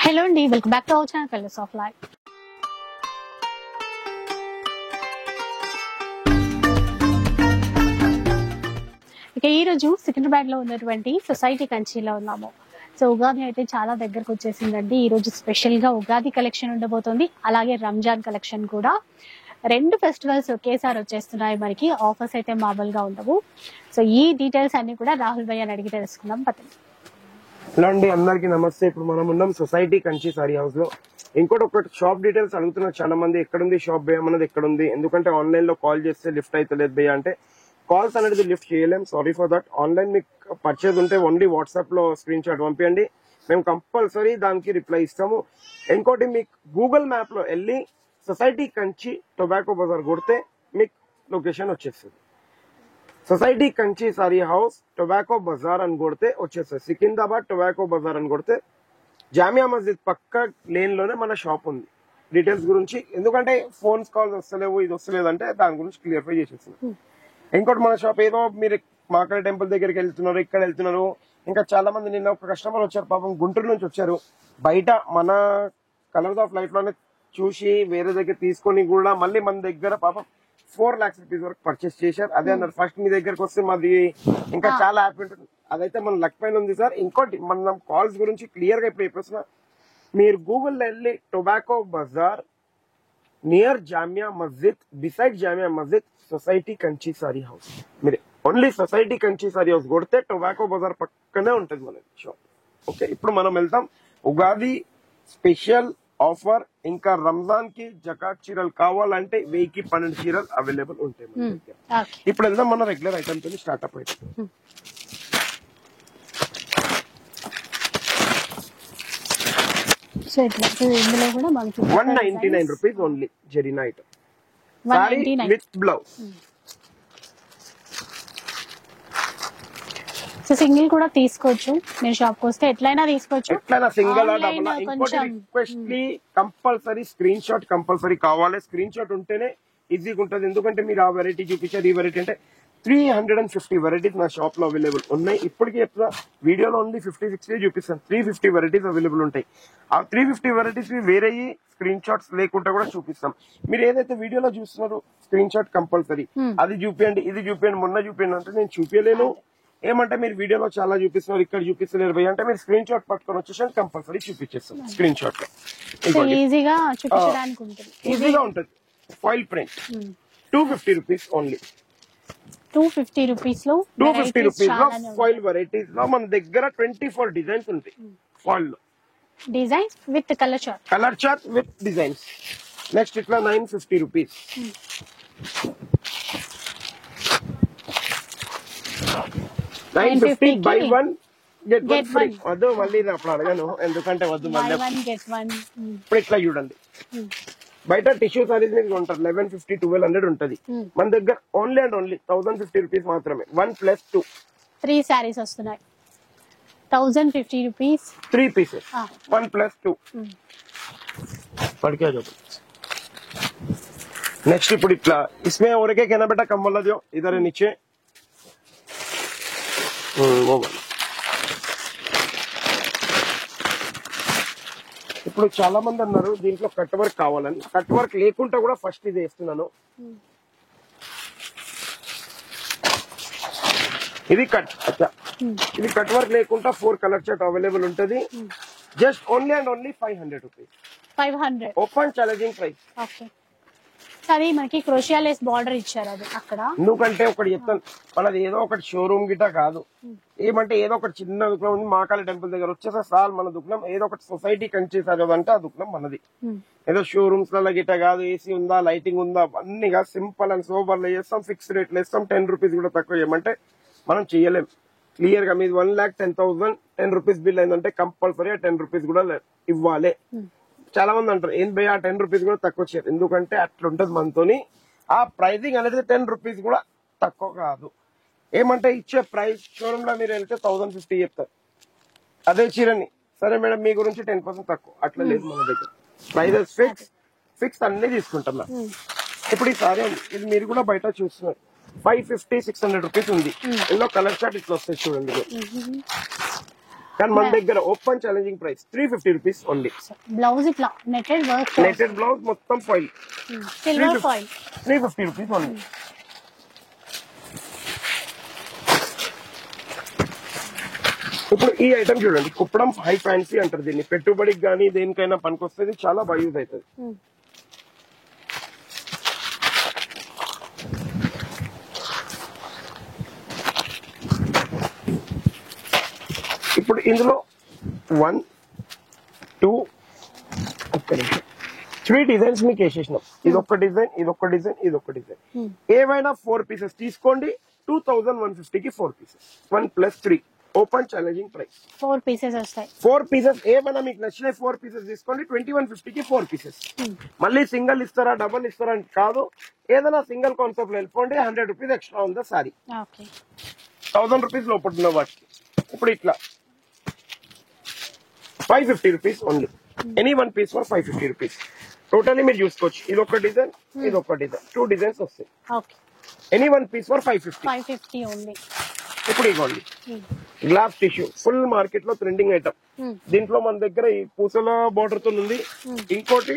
Hello అండి, welcome back to our channel colours of life. ఇక ఈ రోజు సికింద్రాబాద్ లో ఉన్నటువంటి సొసైటీ కంచిలో ఉన్నాము. సో ఉగాది అయితే చాలా దగ్గరకు వచ్చేసిందండి. ఈ రోజు స్పెషల్ గా ఉగాది కలెక్షన్ ఉండబోతోంది, అలాగే రంజాన్ కలెక్షన్ కూడా. రెండు ఫెస్టివల్స్ ఒకేసారి వచ్చేస్తున్నాయి. మనకి ఆఫర్స్ అయితే మామూలుగా ఉండవు. సో ఈ డీటెయిల్స్ అన్ని కూడా రాహుల్ భయ్య అడిగి తెలుసుకుందాం. పతండి. హలో అండి, అందరికి నమస్తే. ఇప్పుడు మనం ఉన్నాం సొసైటీ కంచి సారీ హౌస్ లో. ఒకటి షాప్ డీటెయిల్స్ అడుగుతున్నారు చాలా మంది, ఎక్కడుంది షాప్ భయ్య మనది ఎక్కడుంది, ఎందుకంటే ఆన్లైన్ లో కాల్ చేస్తే లిఫ్ట్ అయితే లేదు భయ్య అంటే కాల్స్ అనేది లిఫ్ట్ చేయలేం, సారీ ఫర్ దట్. ఆన్లైన్ మీకు పర్చేజ్ ఉంటే ఓన్లీ వాట్సాప్ లో స్క్రీన్ షాట్ పంపించండి, మేము కంపల్సరీ దానికి రిప్లై ఇస్తాము. ఇంకోటి మీకు గూగుల్ మ్యాప్ లో వెళ్ళి సొసైటీ కంచి టొబాకో బజార్ కొడితే మీకు లొకేషన్ వచ్చేస్తుంది. Society Kanchi sari house tobacco Bazaar అని కొడితే వచ్చేస్తుంది. సికింద్రాబాద్ టొబాకో బజార్ అని కొడితే జామియా మస్జిద్ పక్క లేన్ లోనే మన షాప్ ఉంది. డీటెయిల్స్ గురించి ఎందుకంటే ఫోన్స్ కాల్స్ వస్తలేవు, ఇది వస్తలేదంటే దాని గురించి క్లియర్ఫై చేసేస్తున్నాం. ఇంకోటి మన షాప్ ఏదో మీరు మాకడ టెంపుల్ దగ్గరికి వెళ్తున్నారు, ఇక్కడ వెళ్తున్నారు. ఇంకా చాలా మంది నిన్న ఒక కస్టమర్ వచ్చారు, పాపం గుంటూరు నుంచి వచ్చారు. బయట మన కలర్స్ ఆఫ్ లైఫ్ లోనే చూసి వేరే దగ్గర తీసుకొని కూడా మళ్ళీ మన దగ్గర పాపం 4 lakhs రూపీస్ వరకు పర్చేస్ చేశారు. అదే అన్నారు ఫస్ట్ మీ దగ్గరకు వస్తే మాది ఇంకా చాలా హ్యాపీ ఉంటుంది. అదైతే మన లక్ పైన ఉంది సార్. ఇంకోటి మనం కాల్స్ గురించి క్లియర్ గా ఇప్పుడు చెప్పేస్తున్నా. మీరు గూగుల్లో వెళ్ళి టొబాకో బజార్ నియర్ జామియా మస్జిద్, బిసైడ్ జామియా మస్జిద్ సొసైటీ కంచి సారీ హౌస్, మీరు only society Kanchi sari house కొడితే టొబాకో బజార్ పక్కనే ఉంటుంది మన షాప్. ఓకే, ఇప్పుడు మనం వెళ్తాం. ఉగాది స్పెషల్ ఆఫర్, ఇంకా రంజాన్ కి జకాత్ చీరలు కావాలంటే 1000కి 12 చీరలు అవైలబుల్ ఉంటాయి మన దగ్గర. ఇప్పుడు వెళ్దాం మన రెగ్యులర్ ఐటమ్ తో స్టార్ట్అప్ ఐటమ్. సో ఇందులో కూడా మనకి 199 rupees only Zarina item, sorry with blouse. So single కూడా తీసుకోవచ్చు, మీరు షాప్ కి వస్తే ఎట్లయినా తీసుకోవచ్చు, ఎట్లయినా సింగిల్ Online ఇంకోటి రిక్వెస్ట్లీ కంపల్సరీ స్క్రీన్ షాట్ కంపల్సరీ కావాలి. స్క్రీన్ షాట్ ఉంటేనే ఈజీగా ఉంటుంది. ఎందుకంటే మీరు ఆ వెరైటీ చూపించారు, ఈ వెరైటీ అంటే 350 వెరైటీస్ నా షాప్ లో అవైలబుల్ ఉన్నాయి. ఇప్పటికీ ఎట్లా వీడియోలో ఓన్లీ 50-60 చూపిస్తాను, 350 వెరైటీస్ అవైలబుల్ ఉంటాయి. ఆ 350 వెరైటీస్ వేరే స్క్రీన్ షాట్స్ లేకుండా కూడా చూపిస్తాం. మీరు ఏదైతే వీడియోలో చూస్తున్నారో స్క్రీన్ షాట్ కంపల్సరీ, అది చూపించండి, ఇది చూపించండి, మొన్న చూపించండి అంటే నేను చూపించలేను. ఏమంటే మీరు వీడియోలో చాలా చూపిస్తున్నారు, ఇక్కడ చూపిస్తలేరు భయ్య అంటే మీరు స్క్రీన్ షాట్ పట్టుకొని వచ్చేసి కంపల్సరీ చూపించేస్తాం. స్క్రీన్ షాట్ ఈజీగా చూపించడానికి ఉంటుంది, ఈజీగా ఉంటుంది. Foil print 250 rupees only. 250 rupees లో 250 రూపీస్ లో ఫాయిల్ వెరైటీస్ లో మన దగ్గర 24 డిజైన్స్ ఉంటాయి. ఫాయిల్ లో designs with colour chart with designs. Next ఇట్లా 950 రూపీస్. 950 by 1 get 1 free. వద్దు మళ్ళీ అప్పుడు అడగను, ఎందుకంటే వద్దు మళ్ళీ. ఇప్పుడు ఇట్లా చూడండి, బయట టిష్యూ సారీస్ మీకు ఉంటారు 1150, 1200 ఉంటది. మన దగ్గర ఓన్లీ అండ్ ఓన్లీ 1050 రూపీస్ మాత్రమే. 1+2 3 సారీస్ వస్తున్నాయి. 1050 రూపీస్ 3 పీసెస్. 1+2 पढ़ के जाओ. नेक्स्ट ఇప్పుడు ఇట్లా इसमें और एक कहना बेटा कम वाला जो इधर है नीचे वो वाला. ఇప్పుడు చాలా మంది అన్నారు దీంట్లో కట్ వర్క్ కావాలని. కట్ వర్క్ లేకుండా కూడా ఫస్ట్ ఇది వేస్తున్నాను. ఇది కట్ ఇది కట్ వర్క్ లేకుండా 4 కలర్ చార్ట్ అవైలబుల్ ఉంటది. Just only and only 500 rupees. 500 open challenging price. Okay, అది మనకి క్రోషియా లేస్ బార్డర్ ఇచ్చారు. అది అక్కడ ఎందుకంటే ఒకటి చెప్తాను, మనది ఏదో ఒకటి షోరూమ్ గిట కాదు. ఏమంటే ఏదో ఒకటి చిన్న దుకాణం ఉంది మాకాళి టెంపుల్ దగ్గర వచ్చేసా సార్ మన దుకాణం ఏదో ఒకటి సొసైటీ కంచేసారు అంటే ఆ దుకాణం మనది. ఏదో షోరూమ్స్ లలో గిట కాదు, ఏసీ ఉందా, లైటింగ్ ఉందా, అన్నిగా సింపుల్ అండ్ సోబర్ లో చేస్తాం. ఫిక్స్ రేట్లు వేస్తాం. 10 రూపీస్ కూడా తక్కువ చేయమంటే మనం చెయ్యలేం. క్లియర్ గా మీది 1,10,000 10 రూపీస్ బిల్ అయిందంటే కంపల్సరీ 10 రూపీస్ కూడా ఇవ్వాలి. చాలా మంది అంటారు ఏం భయ్య 10 రూపీస్ కూడా తక్కువ చేయరు, ఎందుకంటే అట్లుంటది మనతోని. ఆ ప్రైజింగ్ అనేది 10 రూపీస్ కూడా తక్కువ కాదు. ఏమంటే ఇచ్చే ప్రైస్ షోరూమ్ లో మీరు వెళ్తే 1050 చెప్తారు. అదే చీరని సరే మేడం మీ గురించి 10% తక్కువ, అట్లా లేదు మన దగ్గర. ప్రైజెస్ ఫిక్స్ అన్ని తీసుకుంటాం. ఇప్పుడు ఈ సారీ ఇది మీరు కూడా బయట చూస్తున్నారు 550-600 రూపీస్ ఉంది. ఇందులో కలర్ చార్ట్ ఇట్లా వస్తాయి చూడండి. కానీ మన దగ్గర open challenging price 350 rupees only. Blouse ఇట్లా నెటెడ్ వర్క్, నెటెడ్ బ్లౌజ్ మొత్తం foil, silver foil, 350 rupees only. ఇప్పుడు ఈ ఐటమ్ చూడండి, కుప్పడం హై ఫ్యాన్సీ అంటారు దీన్ని. పెట్టుబడికి కానీ దేనికైనా పనికొస్తుంది, చాలా బాగా యూజ్ అవుతుంది. ఇప్పుడు ఇందులో 1 2 3 డిజైన్స్ మీకు వేసేసినాం. ఇదొక డిజైన్, ఇదొక డిజైన్, ఇదొక డిజైన్. ఏవైనా 4 పీసెస్ తీసుకోండి. 2150కి 4 pieces, 1+3 open challenging price. 4 pieces వస్తాయి. 4 పీసెస్ ఏమైనా మీకు నచ్చిన 4 పీసెస్ తీసుకోండి. 2150కి 4 పీసెస్. మళ్ళీ సింగిల్ ఇస్తారా డబుల్ ఇస్తారా అని కాదు, ఏదైనా సింగిల్ కాన్సెప్ట్ లో వెళ్ళిపోండి. 100 రూపీస్ ఎక్స్ట్రా ఉందా సారీ, 1000 రూపీస్ లోపల ఉన్న వాటికి. ఇప్పుడు ఇట్లా 550 rupees only. Any 1 piece for 550 rupees. Totally మీరు చూసుకోవచ్చు, ఇదొక డిజైన్, ఇదొక డిజైన్, 2 డిజైన్స్ వస్తాయి. Any 1 piece for 550 only. ఇప్పుడు ఇవ్వండి గ్లాస్ టిష్యూ, ఫుల్ మార్కెట్ లో ట్రెండింగ్ ఐటమ్. దీంట్లో మన దగ్గర ఈ పూసల బోర్డర్ తో ఉంది. ఇంకోటి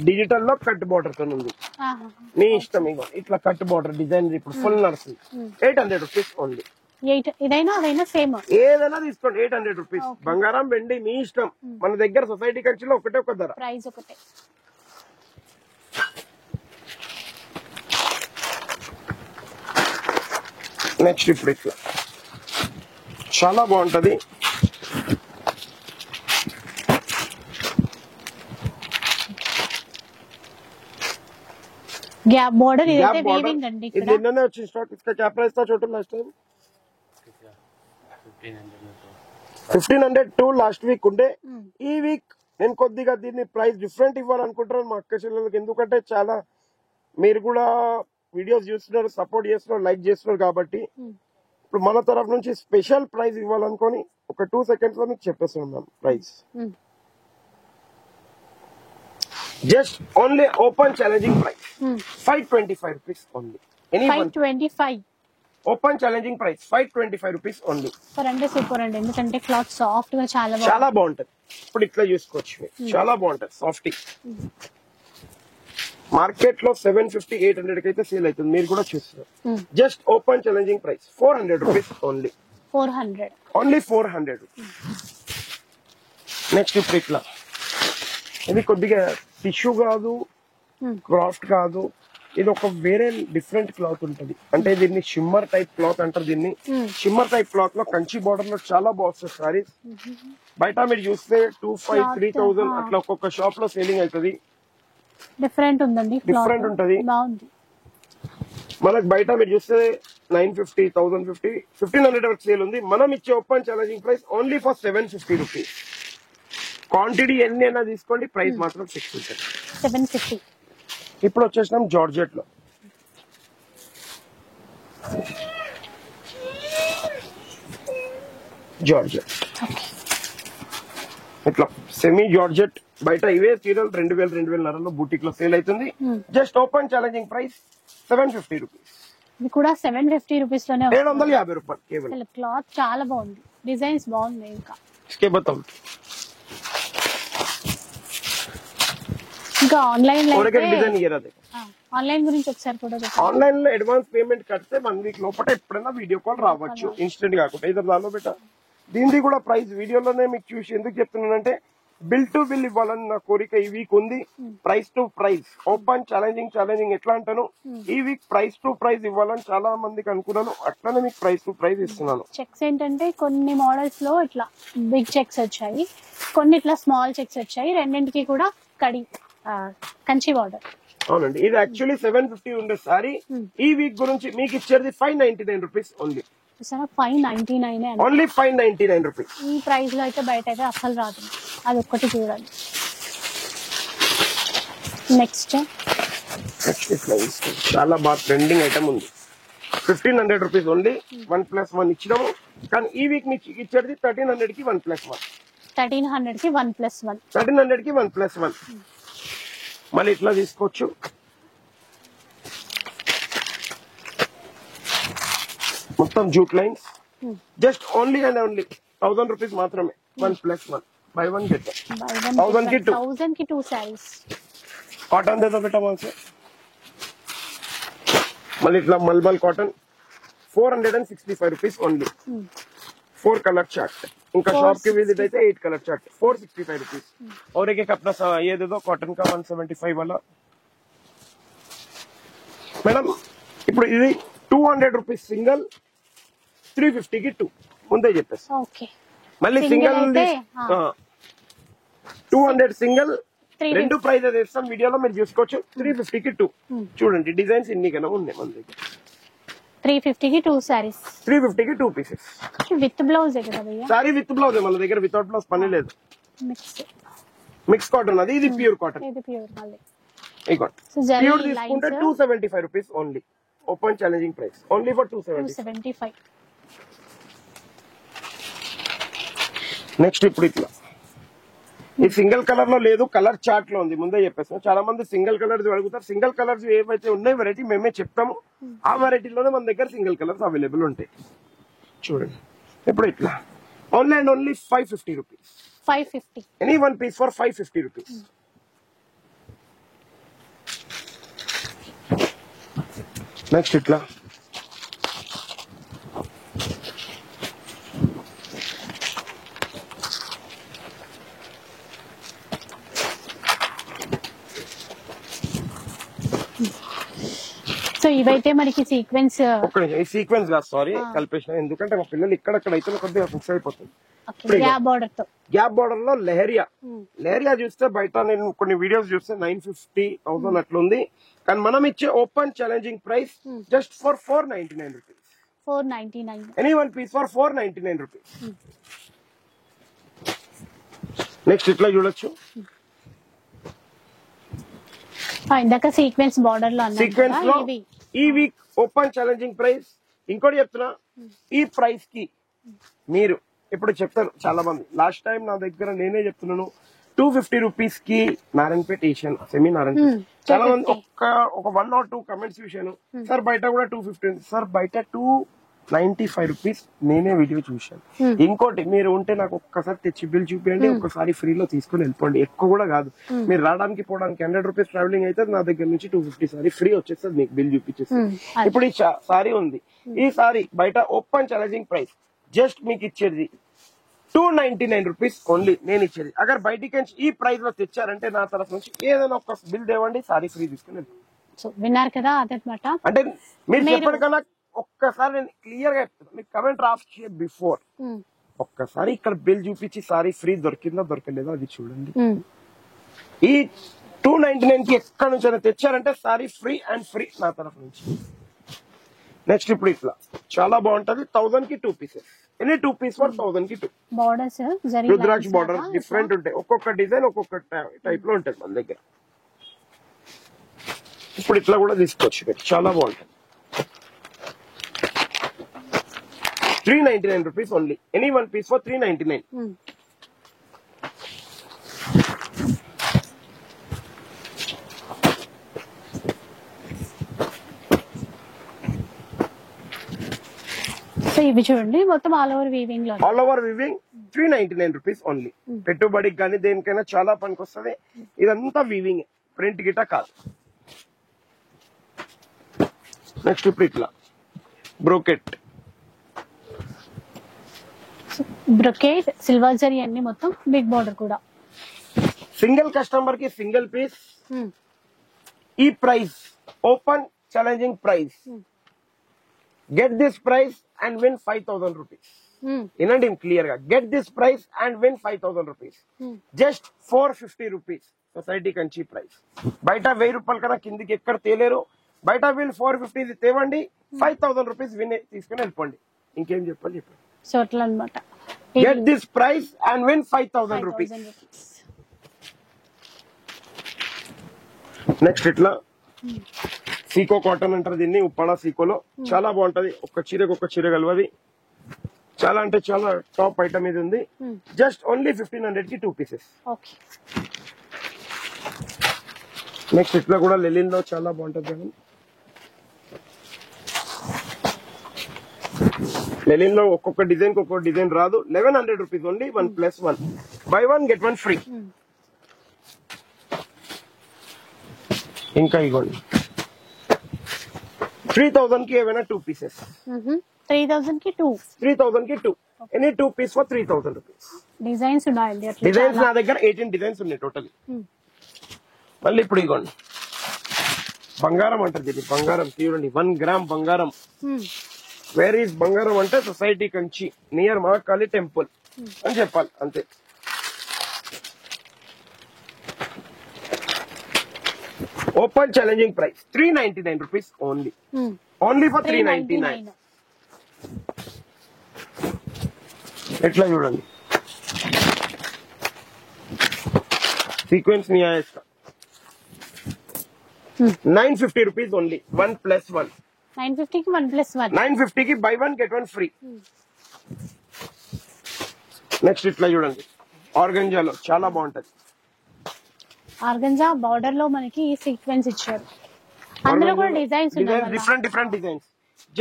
డిజిటల్ లో కట్ బోర్డర్ తో ఉంది. మీ ఇష్టం. ఇగో ఇట్లా కట్ బోర్డర్ డిజైన్ ఇప్పుడు ఫుల్ నడుస్తుంది. 800 రూపీస్ ఓన్లీ. ఇదైనా సేమ్, ఏదైనా తీసుకోండి. 800 రూపీస్. బంగారం వెండి మీ ఇష్టం. మన దగ్గర సొసైటీ కంచిలో ఒకటే ఒక ధర, ప్రైస్ ఒకటే. నెక్స్ట్ ఇప్పుడు ఇట్లా చాలా బాగుంటది. గ్యాప్ బోర్డర్, ఇదైతే వీవింగ్ అండి. ఇది నిన్ననే వచ్చిన స్టాక్. इसका क्या प्राइस था छोटू last time? 1500 to last week ఉండే. ఈ వీక్ నేను కొద్దిగా దీన్ని ప్రైస్ డిఫరెంట్ ఇవ్వాలనుకుంటున్నాను మా అక్క చెల్లెలకి. ఎందుకంటే చాలా మీరు కూడా వీడియోస్ చూస్తున్నారు, సపోర్ట్ చేస్తున్నారు, లైక్ చేస్తున్నారు. కాబట్టి ఇప్పుడు మన తరఫు నుంచి స్పెషల్ ప్రైస్ ఇవ్వాలనుకొని ఒక 2 seconds లో మీకు చెప్పేస్తున్నాం price. Just only open challenging price 525 rupees only. Any 525 open challenging price 525 rupees only. Super అంటే సూపర్ అండి. ఎందుకంటే క్లాత్ సాఫ్ట్ గా చాలా బాగుంటది. ఇప్పుడు ఇట్లా చూసుకోవచ్చు, చాలా బాగుంటది సాఫ్ట్. మార్కెట్ లో 750 800 కి అయితే సేల్ అవుతుంది, మీరు కూడా చూస్తున్నారు. Just open challenging price 400 rupees only. 400 only 400 rupees. Next ఇప్పుడు ఇట్లా, ఇది కొద్దిగా టిష్యూ కాదు, క్రాఫ్ట్ కాదు, ఇది ఒక వేరే డిఫరెంట్ క్లాత్ ఉంటది. అంటే దీన్ని షిమ్మర్ టైప్ క్లాత్ అంటారు. దీన్ని షిమ్మర్ టైప్ క్లాత్ లో కంచి బార్డర్ లో చాలా బాగుంటుంది సారీస్. బయట మీరు చూస్తే 2500 3000 అట్లా ఒక్కొక్క షాప్ లో సేలింగ్ అవుతుంది. డిఫరెంట్ ఉందండి, డిఫరెంట్ ఉంటది. బాగుంది. మనకు బయట మీరు చూస్తే 950 1050 1500 వరకు సేల్ ఉంది. మనం ఇచ్చే open challenging price only for 750 rupees. Quantity ఎన్ని అయినా తీసుకోండి, ప్రైస్ మాత్రం 750. ఇప్పుడు వచ్చేసినాం జార్జెట్ లో. జార్జెట్ ఇట్లా సెమీ జార్జెట్. బయట ఇవే చీరలు 2000 2500 బూటిక్ లో సేల్ అవుతుంది. Just open challenging price 750 rupees. ఇది కూడా 750 రూపీస్ లోనే 750 రూపాయలు కేవలం. క్లాత్ చాలా బాగుంది, డిజైన్స్ బాగుంది. ఇంకా ఇంకా ఆన్లైన్ లో ఆన్లైన్ గురించి ఒకసారి కూడా ఆన్లైన్ లో అడ్వాన్స్ పేమెంట్ కడితే 1 వీక్ లోపల ఎప్పుడైనా వీడియో కాల్ రావచ్చు, ఇన్స్టెంట్ కాకుండా. ఇద్దరు దానిలో బెట దీనిది కూడా ప్రైస్ వీడియోలోనే మీకు చూసి ఎందుకు చెప్తున్నానంటే బిల్ టు బిల్ ఇవ్వాలని నా కోరిక ఈ వీక్ ఉంది. Price to price open challenging ఎట్లా అంటాను, ఈ వీక్ ప్రైస్ టు ప్రైస్ ఇవ్వాలని చాలా మందికి అనుకున్నాను. అట్లానే మీకు ప్రైస్ టు ప్రైస్ ఇస్తున్నాను. చెక్స్ ఏంటంటే కొన్ని మోడల్స్ లో ఇట్లా బిగ్ చెక్స్ వచ్చాయి, కొన్ని ఇట్లా స్మాల్ చెక్స్ వచ్చాయి. రెండింటికి కూడా కడి కంచి బార్డర్. అవునండి, ఇది యాక్చువల్లీ 750 ఉండే సారీ. ఈ వీక్ గురించి మీకు ఇచ్చేది 599 రూపీస్ ఓన్లీ. 599 only 599 rupees. ఈ ప్రైస్ లో అయితే బయట అయితే అసలు రాదు. అది ఒక్కటి చూడండి. నెక్స్ట్ చాలా బాగా ట్రెండింగ్ ఐటమ్ ఉంది. 1500 రూపీస్ ఓన్లీ. 1+1 ఇచ్చినాము. కానీ ఈ వీక్ మీకు ఇచ్చేది 1300 కి 1+1. 1300 కి 1+1. 1300 కి 1+1. మళ్ళీ ఇట్లా తీసుకోవచ్చు. మొత్తం jute lines, just only and only 1000 rupees మాత్రమే. 1+1 బై 1 గెట్ 1000 కి 2. 1000 కి 2 సారీస్. కాటన్ దేదో బేటా మనसे. మళ్ళీ ఇట్లా మల్బల్ cotton 465 rupees only. 4 colour chart. इनका शॉप के विजिट అయితే 8 कलर चार्ट 465 रुपीस. और एक अपना ये दे दो कॉटन का 175 वाला మేడం. ఇప్పుడు ఇది 200 రూపీస్ సింగిల్, 350 కి 2 ముందే చెప్పేసి. ఓకే. మళ్ళీ సింగిల్ 200 సింగిల్, రెండు ప్రైస్ వేస్తాం వీడియోలో మీరు చూసుకోవచ్చు. 350 కి 2 చూడండి. డిజైన్స్ ఇన్ని కన్నా ఉన్నాయి మన దగ్గర. 350 కి 2 సారీస్. 350 కి 2 పీసెస్ విత్ బ్లౌజ్ కదా భయ్యా? సారీ విత్ బ్లౌజ్ మన దగ్గర, వితౌట్ బ్లౌజ్ పని లేదు. మిక్స్ కాటన్ అది, ఇది ప్యూర్ కాటన్. ఇది ప్యూర్ మళ్ళీ. ప్యూర్ తీసుకుంటే 275 rupees only. Open challenging price only for 275. Next ఇప్పుడు ఇట్లా ఈ సింగిల్ కలర్ లో లేదు, కలర్ చార్ట్ లో ఉంది. ముందే చెప్పేస్తాం. చాలా మంది సింగిల్ కలర్స్ అడుగుతారు. సింగిల్ కలర్స్ ఏవైతే ఉన్నాయి వెరైటీ మేమే చెప్తాము. ఆ వెరైటీలోనే మన దగ్గర సింగిల్ కలర్స్ అవైలబుల్ ఉంటాయి. చూడండి ఇప్పుడు ఇట్లా only and only 550 rupees. 550 any one piece for 550 rupees. Next ఇట్లా సో ఇవైతే మనకి సీక్వెన్స్. ఒక్క నిమిషం, ఈ సీక్వెన్స్ కాదు, సారీ కలిపేసిన. ఎందుకంటే మా పిల్లలు ఇక్కడక్కడ అయితే కొద్దిగా ఫిక్స్ అయిపోతుంది. గ్యాప్ బార్డర్ తో, గ్యాప్ బార్డర్ లో లెహరియా చూస్తే బయట నేను కొన్ని వీడియోస్ చూస్తే 950, 1000 అట్లుంది. కానీ మనం ఇచ్చే open challenging price just for 499 rupees. 499. Any one piece for 499 rupees. Next ఇట్లా చూడొచ్చు. ఇందాక సీక్వెన్స్ బార్డర్ లో సీక్వెన్స్ లో ఈ వీక్ ఓపెన్ ఛాలెంజింగ్ ప్రైస్. ఇంకోటి చెప్తున్నా, ఈ ప్రైస్ కి మీరు ఇప్పుడు చెప్తారు చాలా మంది. లాస్ట్ టైం నా దగ్గర నేనే చెప్తున్నాను 250 రూపీస్ కి నారాయణపేట ఏషియన్ సెమీ నారాయణపేట. చాలా మంది ఒక 1 or 2 కమెంట్స్ చూశాను, సార్ బయట కూడా 250. సార్ బయట 295 రూపీస్ నేనే వీడియో చూశాను. ఇంకోటి మీరు ఉంటే నాకు ఒక్కసారి తెచ్చి బిల్ చూపించండి, ఒక్కసారి ఫ్రీలో తీసుకుని వెళ్ళిపోండి. ఎక్కువ కూడా కాదు, మీరు రావడానికి పోవడానికి 100 రూపీస్ ట్రావెలింగ్ అయితే నా దగ్గర నుంచి 250 సారీ ఫ్రీ వచ్చేస్తుంది, మీకు బిల్ చూపించేస్తుంది. ఇప్పుడు ఈ సారీ ఉంది, ఈ సారీ బయట ఓపెన్ ఛాలెంజింగ్ ప్రైస్ జస్ట్ మీకు ఇచ్చేది 299 రూపీస్ ఓన్లీ. నేను ఇచ్చేది అగర్ బయటికి ఈ ప్రైస్ లో తెచ్చారంటే నా తరఫు నుంచి ఏదైనా ఒక బిల్ దేవండి, సారీ ఫ్రీ తీసుకుని విన్నారు కదా. అదనమాట. అంటే మీరు చెప్పండి కన్నా ఒక్కసారి నేను క్లియర్ గా చెప్తాను. మీకు కమెంట్ రాసి బిఫోర్ ఒక్కసారి ఇక్కడ బిల్ చూపించి సారీ ఫ్రీ దొరికిందా దొరకలేదా అది చూడండి. ఈ 299 కి ఎక్కడ నుంచి తెచ్చారంటే సారీ ఫ్రీ అండ్ ఫ్రీ నా తరఫు నుంచి. నెక్స్ట్ ఇప్పుడు ఇట్లా చాలా బాగుంటది. 1000 కి 2 పీసెస్. ఎనీ 2 పీస్ ఫర్ 1000 కి 2. బోర్డర్స్ రుద్రాక్ష బోర్డర్ డిఫరెంట్ ఉంటాయి. ఒక్కొక్క డిజైన్ ఒక్కొక్క టైప్ లో ఉంటుంది మన దగ్గర. ఇప్పుడు ఇట్లా కూడా తీసుకోవచ్చు, చాలా బాగుంటుంది. 399 rupees only. Any one piece for 399. So ఇవి చూడండి మొత్తం ఆల్ ఓవర్ వీవింగ్ లో. All over weaving 399 rupees only. పెట్టుబడికి కానీ దేనికైనా చాలా పనికి వస్తుంది. ఇదంతా వీవింగ్, ప్రింట్ గిట కాదు. నెక్స్ట్ ఇప్పుడు ఇట్లా బ్రోకెట్ సిల్వర్ జరీ అన్ని మొత్తం బిగ్ బార్డర్ కూడా. సింగిల్ కస్టమర్ కి సింగిల్ పీస్. ఈ price open challenging price. Get this price and win 5000 rupees. వినండి క్లియర్ గా, get this price and win 5000 rupees. Just 450 rupees society Kanchi price. బయట 1000 రూపాయల కన్నా కిందికి ఎక్కడ తేలేరు. బయట వీళ్ళు 450 తేవండి, 5000 రూపీస్ విన్ తీసుకుని వెళ్ళిపోండి. ఇంకేం చెప్పాలి చెప్పండి. సో అట్లా అనమాట. Get this price and win 5000 rupees. Next ఇట్లా సీకో కాటన్ అంటారు దీన్ని, ఉప్పాడ సీకోలో. చాలా బాగుంటది. ఒక్క చీరకు ఒక్క చీర కలవది. చాలా అంటే చాలా టాప్ ఐటమ్ ఇది ఉంది. జస్ట్ ఓన్లీ 1500 కి 2 పీసెస్. నెక్స్ట్ ఇట్లా కూడా లెలిన్ లో చాలా బాగుంటది. లెనిన్ లో ఒక్కొక్క డిజైన్ ఒక్కొక్క డిజైన్ రాదు. 1100 rupees only 1+1. Buy 1 get 1 free. ఇంకా ఇగోండి 3000 కి ఏమైనా 2 పీసెస్. 3000 కి 2. 3000 కి 2. Any 2 piece for 3000 rupees. Designs ఉన్నాయండి అట్లా. డిజైన్స్ నా దగ్గర 18 డిజైన్స్ ఉన్నాయి టోటల్. మళ్ళీ ఇప్పుడు ఇగోండి బంగారం అంటారు ఇది. బంగారం చూడండి 1 గ్రామ్ బంగారం. వేర్ ఈస్ బంగారం అంటే society Kanchi near Mahakali temple అని చెప్పాలి అంతే. Open challenging price 399 rupees only. Only for 399. ఎట్లా చూడండి సీక్వెన్స్ नहीं आया इसका. 950 रुपीज ओनली 1+1. 950 కి 1+1. 950 కి బై 1 గెట్ 1 ఫ్రీ. నెక్స్ట్ ఇట్లా చూడండి ఆర్గంజాలో చాలా బాగుంటది. ఆర్గంజా బార్డర్ లో మనకి సీక్వెన్స్ ఇచ్చారు. అందులో కూడా డిజైన్స్ ఉన్నాయి. Different designs.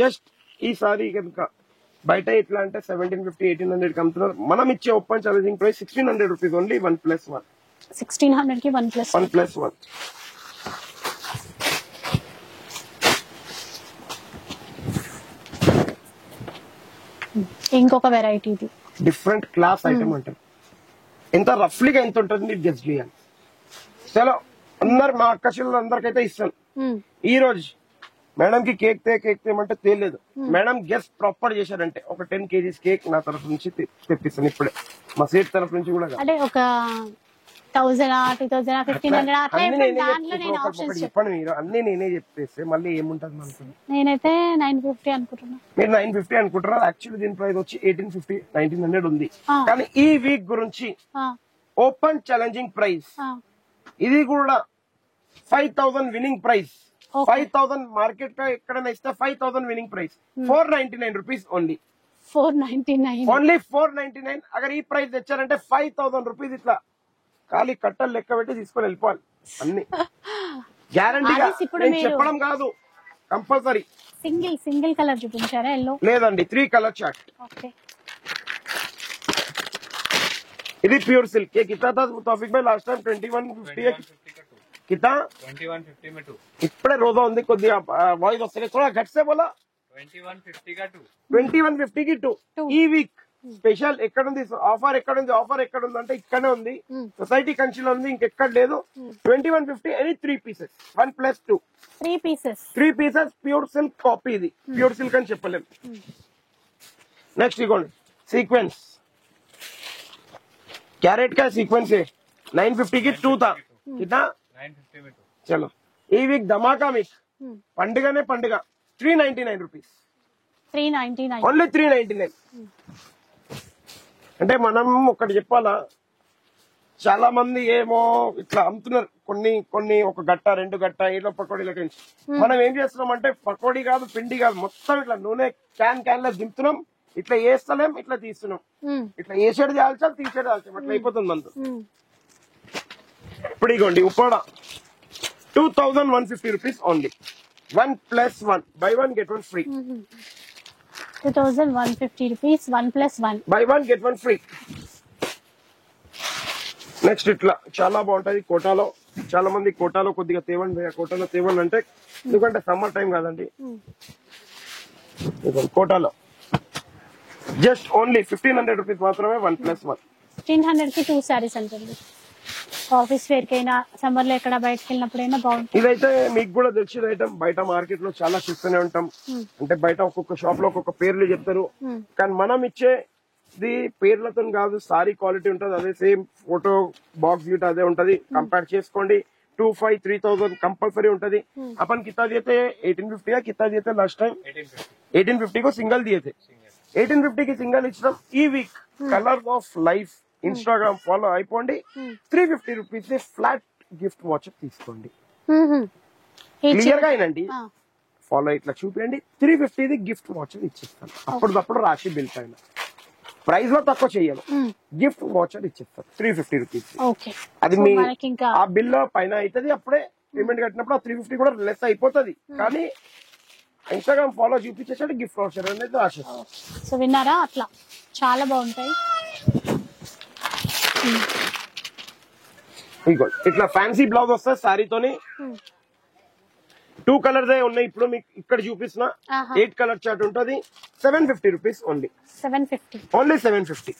జస్ట్ ఈ సారీ కనుక బయట ఎట్లా అంటే 1750 1800 అమ్ముతున్నారు. మనం ఇచ్చే open challenging price 1600 rupees only 1+1. 1600 కి 1+1. ఇంకొక వెరైటీ ఇది డిఫరెంట్ క్లాస్ ఐటమ్ అంటారు. ఎంత రఫ్లీగా ఎంత ఉంటుంది మీరు గెస్ట్ చేయాలి. చలో అందరు మా అక్క చెల్లెలు అందరికైతే ఇస్తాను. ఈ రోజు మేడం కి కేక్ తేమంటే తేలేదు. మేడం గెస్ట్ ప్రాపర్ చేశారంటే ఒక 10 kgs కేక్ నా తరఫు నుంచి తెప్పిస్తాను ఇప్పుడే. మా సేట్ తరఫు నుంచి కూడా అంటే ఒక 1000 2000 1500 అట్లా దాంట్లో నేను ఆప్షన్స్ చెప్పండి. మీరు అన్ని నేనే చెప్పేస్తే మళ్ళీ ఏముంటది మనకు. నేనైతే 950 అనుకుంటున్నా. మీరు 950 అనుకుంటారా? యాక్చువల్లీ దీని ప్రైస్ వచ్చి 1850 1900 ఉంది. కానీ ఈ వీక్ గురించి ఓపెన్ ఛాలెంజింగ్ ప్రైస్ ఇది కూడా 5000 విన్నింగ్ ప్రైస్. 5000 మార్కెట్ కా ఎక్కడైనా ఇస్తే 5000 winnowing price 499 rupees only. 499 only 499. అगर ఈ ప్రైస్ తెచ్చారంటే 5000 రూపీస్ ఇట్లా ఖాళీ కట్టలు లెక్క పెట్టి తీసుకొని వెళ్ళిపోవాలి అన్ని గ్యారంటీగా. చెప్పడం కాదు కంపల్సరీ. సింగిల్ కలర్ చూపించారా? ఎల్లో లేదండి 3 కలర్ చార్ట్. ఇది ప్యూర్ सिल्क. ये कितना था तौफीक भाई लास्ट टाइम 2150 कितना 2150 में 2. ఇప్పుడే రోజా ఉంది కొద్దిగా వాయిస్ వస్తుంది. थोड़ा घट से बोला. 2150 का 2. 2150 కి 2. ఈ వీక్ స్పెషల్ ఎక్కడ ఉంది ఆఫర్? ఎక్కడ ఉంది ఆఫర్? ఎక్కడ ఉంది అంటే ఇక్కడనే ఉంది. సొసైటీ కంచిలో ఉంది, ఇంకెక్కడ లేదు. 2150 any 3 pieces 1+2. 3 pieces pure silk copy. ఇది ప్యూర్ సిల్క్ అని చెప్పలేము. నెక్స్ట్ ఇగోండి సీక్వెన్స్ कैरेट का सीक्वेंस है. 950 की 2 था. कितना 950 में 2. चलो ఈ వీక్ ధమాకా మీకు పండుగనే పండుగ 399 రూపీస్. 399 ఓన్లీ 399. అంటే మనం ఒకటి చెప్పాలా, చాలా మంది ఏమో ఇట్లా అమ్ముతున్నారు. కొన్ని ఒక గట్ట 2 గట్ట ఏదో పకోడీలకి. మనం ఏం చేస్తున్నాం అంటే పకోడీ కాదు పిండి కాదు మొత్తం ఇట్లా నూనె క్యాన్ లో దింపుతున్నాం. ఇట్లా వేస్తలేం, ఇట్లా తీస్తున్నాం. ఇట్లా వేసేది చాల్చాలి, తీసేది చాల్చాం, అట్లా అయిపోతుంది మనతో. ఇప్పుడు ఇగోండి Uppada 2150 rupees only 1+1. Buy 1 get 1 free. 2150 rupees 1+1. Buy 1 get 1 free. Next ఇట్లా చాలా బాగుంటది కోటాలో. చాలా మంది కోటాలో కొద్దిగా తేవండి, కోటాలో తేవండి అంటే ఎందుకంటే సమ్మర్ టైం కాదండి. కోటాలో జస్ట్ ఓన్లీ 1500 రూపీస్ మాత్రమే 1+1. 1500 కి 2 సారీస్ అంటుంది. ఆఫీస్ వేర్ కైనా సమ్మర్ లో ఎక్కడ బయటకు వెళ్ళినప్పుడైనా బాగుంటుంది. ఇదైతే మీకు కూడా తెలిసిన ఐటమ్. బయట మార్కెట్ లో చాలా చూస్తూనే ఉంటాం. అంటే బయట ఒక్కొక్క షాప్ లో ఒక్కొక్క పేర్లు చెప్తారు. కానీ మనం ఇచ్చేది పేర్లతో కాదు, సారీ క్వాలిటీ ఉంటది. అదే సేమ్ ఫోటో బాక్స్ గిట్ అదే ఉంటది. కంపేర్ చేసుకోండి. 2500 3000 कंपल्सरी ఉంటది. अपन कितना दिए थे 1850 या कितना दिए थे लास्ट टाइम 1850 को सिंगल दिए थे. 1850 की सिंगल ఇచ్చినాం. ఈ week colour of life Instagram follow అయిపోండి. 350 రూపీస్ ఫ్లాట్ గిఫ్ట్ వాచ్ తీసుకోండి. క్లియర్ గా అయినండి ఫాలో ఇట్లా చూపించండి. 350 గిఫ్ట్ వాచ్ ఇచ్చేస్తాను. అప్పుడు రాశి బిల్ పైన ప్రైస్ లో తక్కువ చెయ్యాలి. గిఫ్ట్ వాచర్ ఇచ్చేస్తారు 350 రూపీస్. అది మీ ఆ బిల్ పైన అవుతుంది. అప్పుడే పేమెంట్ కట్టినప్పుడు ఆ 350 కూడా లెస్ అయిపోతుంది. కానీ ఇన్స్టాగ్రామ్ ఫాలో చూపించేసాడు గిఫ్ట్ వౌచర్ అనేది రాసేస్తాం. సో విన్నారా, అట్లా చాలా బాగుంటాయి. ఇగో ఇట్లా ఫ్యాన్సీ బ్లౌజ్ వస్తుంది శారీతోని. 2 కలర్స్ ఉన్నాయి ఇప్పుడు మీకు ఇక్కడ చూపిస్తున్నా. 8 కలర్ చార్ట్ ఉంటుంది. 750 రూపీస్ ఓన్లీ. 750 ఓన్లీ 750.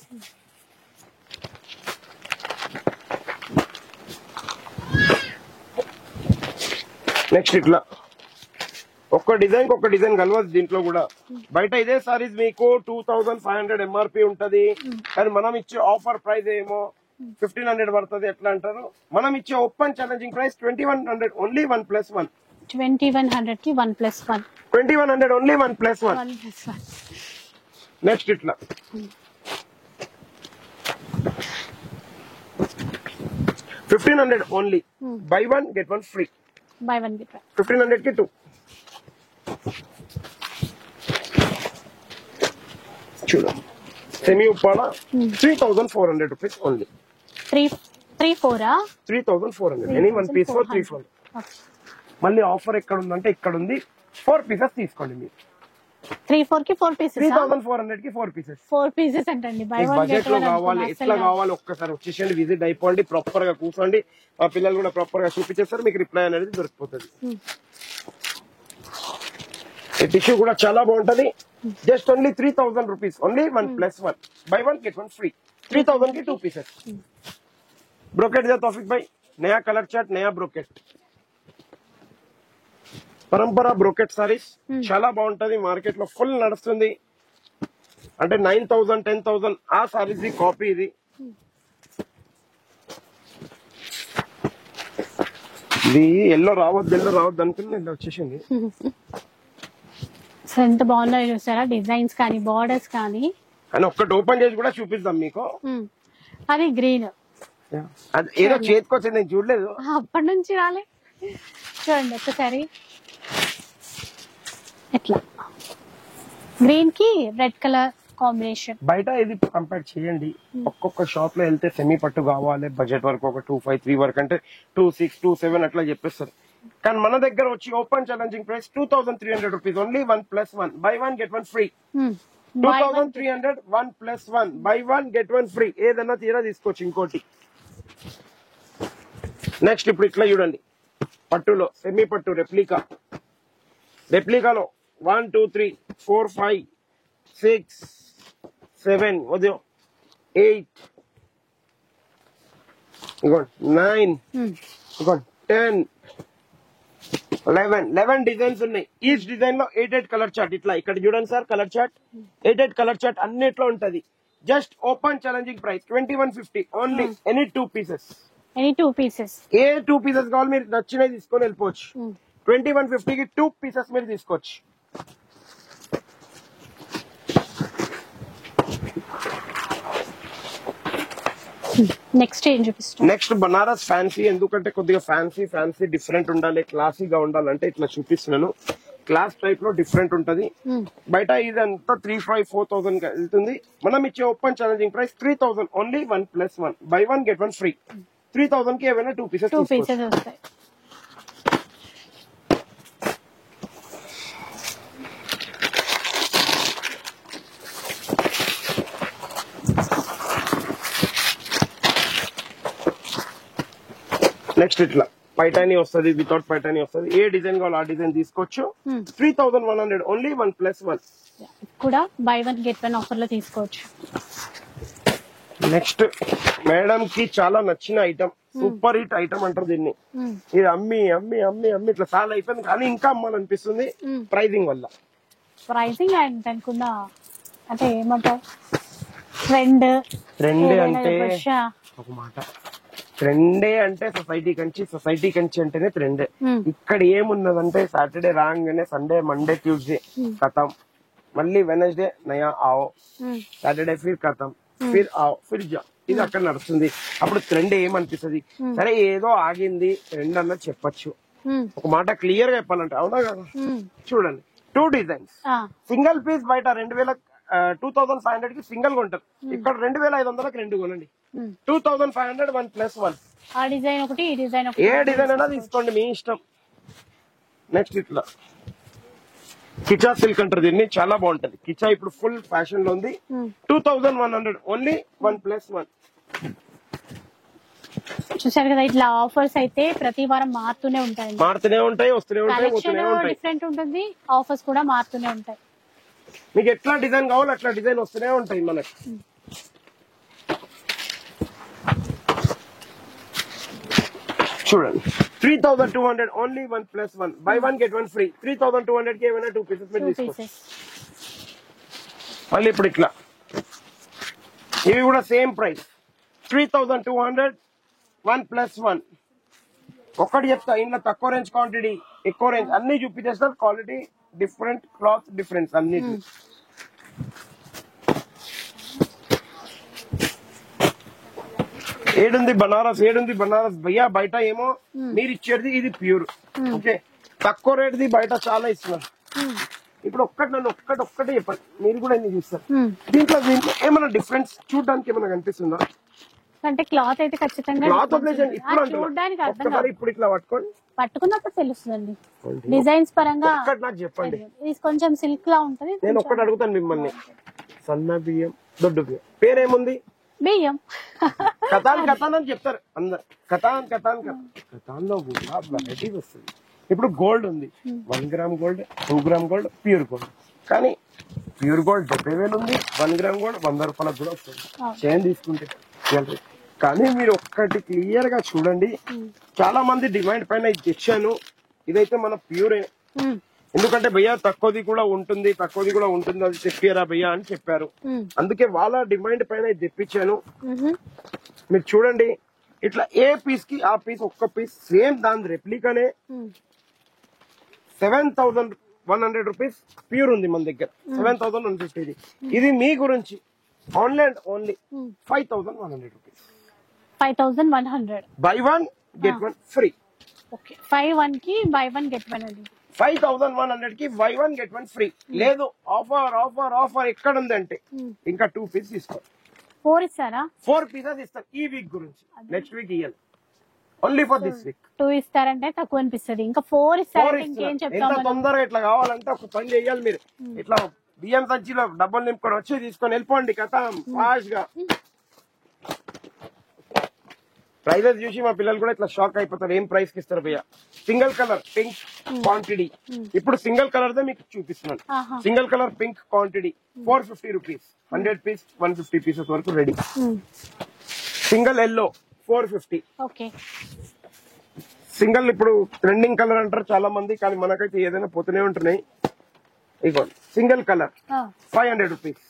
నెక్స్ట్ ఇట్లా ఒక్క డిజైన్ కలవచ్చు దీంట్లో కూడా. బయట ఇదే సారీస్ మీకు 2500 ఎంఆర్పి ఉంటది, కానీ మనం ఇచ్చే ఆఫర్ ప్రైస్ ఏమో 1500 పడుతుంది. ఎట్లా అంటారు, మనం ఇచ్చే ఓపెన్ ఛాలెంజింగ్ ప్రైస్ 2100 ఓన్లీ 1+1. 2100 కి 1+1. 2100 ఓన్లీ 1+1. 1+1. నెక్స్ట్ ఇట్లా 1500 only. Buy 1 get 1 free. Buy 1 get 1. 1500 కి 2. చూడండి semi Uppada 3400 rupees only. 3-4 3400. Any 1 piece for 3400. మళ్ళీ ఆఫర్ ఎక్కడ ఉందంటే ఇక్కడ ఉంది. 4 పీసెస్ తీసుకోండి మీరు. 3-4 కి 4 పీసెస్. 3400 కి 4 పీసెస్. 4 పీసెస్ అంటండి. బై 1 బడ్జెట్ గెట్ లో 1 కావాలి, ఎట్లా కావాలి ఒక్కసారి వచ్చేసండి, విజిట్ అయిపోండి, ప్రాపర్ గా కూర్చోండి. మా పిల్లలు కూడా ప్రాపర్ గా చూపించేస్తారు, మీకు రిప్లై అనేది దొరికిపోతుంది. ఈ టిష్యూ కూడా చాలా బాగుంటది. Just only 3000 rupees. Only 1+1. Buy 1 get 1 free. 3000 की 2 पीसेस. ब्रोकेट दिया तौफिक भाई, नया कलर चार्ट, नया ब्रोकेट. పరంపర బ్రోకెట్ సారీస్ చాలా బాగుంటది. మార్కెట్ లో ఫుల్ నడుస్తుంది. అంటే 9000 10,000 ఆ సారీస్ ది కాపీ ఇది. ఇది ఎల్లో రావద్దు అనుకుని ఇలా వచ్చేసింది. ఎంత బాగున్నాయో చూసారా, డిజైన్స్ కానీ బార్డర్స్ కానీ. అని ఒక్కటి ఓపెన్ చేసి కూడా చూపిద్దాం మీకు. అది గ్రీన్, అది ఏదో చేతికొచ్చింది, నేను చూడలేదు, అప్పటి నుంచి రాలే. చూడండి ఒకసారి, ఎట్లా గ్రీన్ కి రెడ్ కలర్ కాంబినేషన్. బయట ఇది కంపేర్ చేయండి. ఒక్కొక్క షాప్ లో వెళ్తే సెమీ పట్టు కావాలి, బడ్జెట్ వరకు ఒక 253 వరకు అంటే 26 27 అట్లా చెప్పేస్తారు. కానీ మన దగ్గర వచ్చి open challenging price 2300 rupees. Only 1+1. Buy 1 get 1 free. 2300 1+1. Buy 1 get 1 free. ఏదన్నా తీరా తీసుకోవచ్చు. ఇంకోటి నెక్స్ట్ ఇప్పుడు ఇట్లా చూడండి, పట్టులో సెమీ పట్టు రెప్లికాలో 1 2 3 4 5 6 7 ఉదయం 8 ఇగోండి 9 ఇగోండి 10 11 డిజైన్స్ ఉన్నాయి. ఈచ్ డిజైన్ లో 8 కలర్ చార్ట్. ఇట్లా ఇక్కడ చూడండి sir, colour chart 8 colour chart అన్నిట్లో ఉంటది. Just open challenging price 2150 only. Any 2 pieces. Any 2 pieces. ఏ 2 పీసెస్ కావాలి మీరు నచ్చినవి తీసుకొని వెళ్ళిపోవచ్చు. 2150 కి 2 పీసెస్ మీరు తీసుకోవచ్చు. నెక్స్ట్ ఏం చూపిస్తాం? Next Banaras fancy. ఎందుకంటే కొద్దిగా ఫ్యాన్సీ డిఫరెంట్ ఉండాలి, క్లాసీగా ఉండాలంటే ఇట్లా చూపిస్తున్నాను. క్లాస్ టైప్ లో డిఫరెంట్ ఉంటది. బయట ఇదంతా 3,500-4,000 వెళ్తుంది. మనం ఇచ్చే open challenging price 3000 only 1+1. Buy 1 get 1 free. 3000 కి ఏమైనా 2 పీసెస్ వస్తాయి. నెక్స్ట్ ఇట్లా పైటానీ వస్తుంది, వితౌట్ పైటానీ వస్తుంది. ఏ డిజైన్ కావాలో ఆ డిజైన్ తీసుకోవచ్చు. 3100 ఓన్లీ 1+1 కూడా బై 1 గెట్ 1 ఆఫర్ లో తీసుకోవచ్చు. నెక్స్ట్ మేడం కి చాలా నచ్చిన ఐటమ్, సూపర్ హిట్ ఐటమ్ అంటారు దీన్ని. ఇది అమ్మి ఇట్లా చాలా అయిపోయింది, కానీ ఇంకా అమ్మాలనిపిస్తుంది ప్రైజింగ్ వల్ల. ప్రైజింగ్ అండ్ అనుకున్నా అంటే ఏమంటావు, ట్రెండ్ అంటే ఒక మాట, ట్రెండే అంటే సొసైటీ కంచి అంటేనే ట్రెండ్. ఇక్కడ ఏమున్నదంటే సాటర్డే రాగానే సండే మండే ట్యూస్డే ఖతం, మళ్ళీ వెనస్డే నయా ఆవో, సాటర్డే ఫిర్ ఖతం, ఫిర్ ఆవో ఫిర్ జా. ఇది అక్కడ నడుస్తుంది. అప్పుడు ట్రెండ్ ఏమనిపిస్తుంది, సరే ఏదో ఆగింది ట్రెండ్ అన్నది చెప్పచ్చు. ఒక మాట క్లియర్ గా చెప్పాలంటే, అవునా కదా? చూడండి 2 డిజైన్స్. సింగిల్ పీస్ బయట 2500 కి సింగిల్ కొంటారు, ఇక్కడ 2500కి 2 కొనండి. 2500 1+1. ఆ డిజైన్ ఒకటి, ఈ డిజైన్ ఒకటి, ఏ డిజైన్ అయినా తీసుకోండి మీ ఇష్టం. నెక్స్ట్ ఇట్లా కిచా సిల్క్ అంటారు దీన్ని, చాలా బాగుంటది. కిచా ఇప్పుడు ఫుల్ ఫ్యాషన్ లో ఉంది. 2100 ఓన్లీ 1+1. చూసారు కదా, ఇట్లా ఆఫర్స్ అయితే ప్రతి వారం మారుతూనే ఉంటాయి. మారుతూనే ఉంటాయి, వస్తూనే ఉంటాయి, కలెక్షన్ పోతూనే ఉంటాయి. డిఫరెంట్ ఉంటుంది, ఆఫర్స్ కూడా మారుతూనే ఉంటాయి. మీకు ఎట్లా డిజైన్ కావాలో అట్లా డిజైన్ వస్తూనే ఉంటాయి మనకి. చూడండి 3200 ఓన్లీ 1+1. Buy 1 get 1 free. 3200 కి ఏమైనా 2 పీసెస్ మీరు తీసుకోండి. మళ్ళీ ఇప్పుడు ఇట్లా ఇవి కూడా సేమ్ ప్రైస్ 3200 1+1. ఒక్కటి చెప్తా, ఇంట్లో తక్కువ రేంజ్ క్వాంటిటీ ఎక్కువ రేంజ్ అన్ని చూపించేస్తారు. క్వాలిటీ డిఫరెంట్, క్లాత్ డిఫరెన్స్ అన్ని. ఏడుంది బనారస్, ఏడుంది బనారస్ భయ్యా. బయట ఏమో మీరు ఇచ్చేది ఇది ప్యూర్, ఓకే, తక్కువ రేట్ది బయట చాలా ఇస్తున్నారు. ఇప్పుడు నన్ను ఒక్కటే చెప్పండి, మీరు కూడా ఎన్ని చూస్తారు. దీంట్లో ఏమైనా డిఫరెన్స్ చూడడానికి ఏమైనా కనిపిస్తుందా? అంటే క్లాత్ అయితే ఖచ్చితంగా క్లాత్ ఇప్పుడు చూడడానికి అర్థం ఒక్కసారి ఇప్పుడు ఇట్లా పట్టుకోండి, పట్టుకున్నప్పుడు తెలుస్తుందండి. డిజైన్స్ పరంగా ఒక్కటి నాకు చెప్పండి. ఇది కొంచెం సిల్క్ లా ఉంటది. నేను ఒక్కటి అడుగుతాను మిమ్మల్ని, సన్న బియ్యం దొడ్డు బియ్యం పేరేముంది? బియ్యం. కథాన్ అని చెప్తారు అందరు. కథాన్ లో కూడా వెరైటీస్ వస్తుంది. ఇప్పుడు గోల్డ్ ఉంది, 1 gram gold, 2 gram gold, pure gold. కానీ ప్యూర్ గోల్డ్ 70,000 ఉంది, 1 గ్రామ్ గోల్డ్ 100 రూపాయలకు కూడా వస్తుంది చైన్ తీసుకుంటే. కానీ మీరు ఒక్కటి క్లియర్ గా చూడండి, చాలా మంది డిమాండ్ పైన ఇది తెచ్చాను. ఇదైతే మన ప్యూరే, ఎందుకంటే భయ్యా తక్కువది కూడా ఉంటుంది అది చెప్పారా భయ్యా అని చెప్పారు. అందుకే వాళ్ళ డిమాండ్ పైన ఇది తెప్పించాను. మీరు చూడండి, ఇట్లా ఏ పీస్ కి ఆ పీస్ ఒక్క పీస్ సేమ్ దాని రెప్లికానే 7,100 రూపీస్ ప్యూర్ ఉంది మన దగ్గర. 7,150. ఇది మీ గురించి online only 5,100 rupees. 5,100. By 1 get 1 free. Okay, 5 కి బై 1 గెట్ 1 అండి. 5,100 కి బై 1 గెట్ 1 ఫ్రీ. లేదు ఆఫర్ ఎక్కడ ఉందంటే ఇంకా 2 పీస్ తీసుకోండి. 4 ఇస్తారా? 4 పీసెస్ ఇస్తాం ఈ వీక్ గురించి. నెక్స్ట్ వీక్ ఇయ్యాలి, ఓన్లీ ఫర్ దిస్ వీక్. 2 ఇస్తారంటే తక్కువ అనిపిస్తుంది, ఇంకా 4 ఇస్తారంటే ఇంకేం చెప్తాం. ఎంత తొందరగా ఇట్లా కావాలంటే ఒక పని చేయాలి మీరు, ఇట్లా బియ్యం సంచిలో డబ్బులు నింపుకొని వచ్చి తీసుకొని వెళ్ళిపోండి. కథ ఫాస్ట్ గా. ప్రైజెస్ చూసి మా పిల్లలు కూడా ఇట్లా షాక్ అయిపోతారు, ఏం ప్రైస్ కి ఇస్తారు భయ్యా. సింగిల్ కలర్ పింక్ క్వాంటిటీ, ఇప్పుడు సింగిల్ కలర్ దే మీకు చూపిస్తున్నాను. Single colour pink quantity 450 rupees. 100 piece 150 pieces వరకు ready. Single yellow 450. Okay, single ఇప్పుడు ట్రెండింగ్ కలర్ అంటారు చాలా మంది, కానీ మనకైతే ఏదైనా పోతూనే ఉంటున్నాయి. ఇగోండి single colour 500 rupees,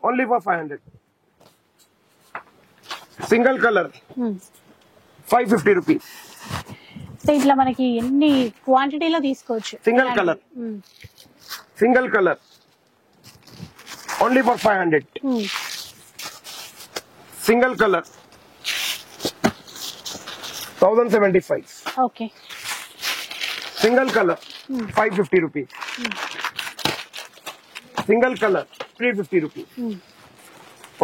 only for 500. Single colour 550 rupees. ఇట్లా మనకి ఎన్ని క్వాంటిటీలో తీసుకోవచ్చు. Single colour only for 500. Single colour 1,075. Okay, single colour 550 rupees. Single colour 350 rupees.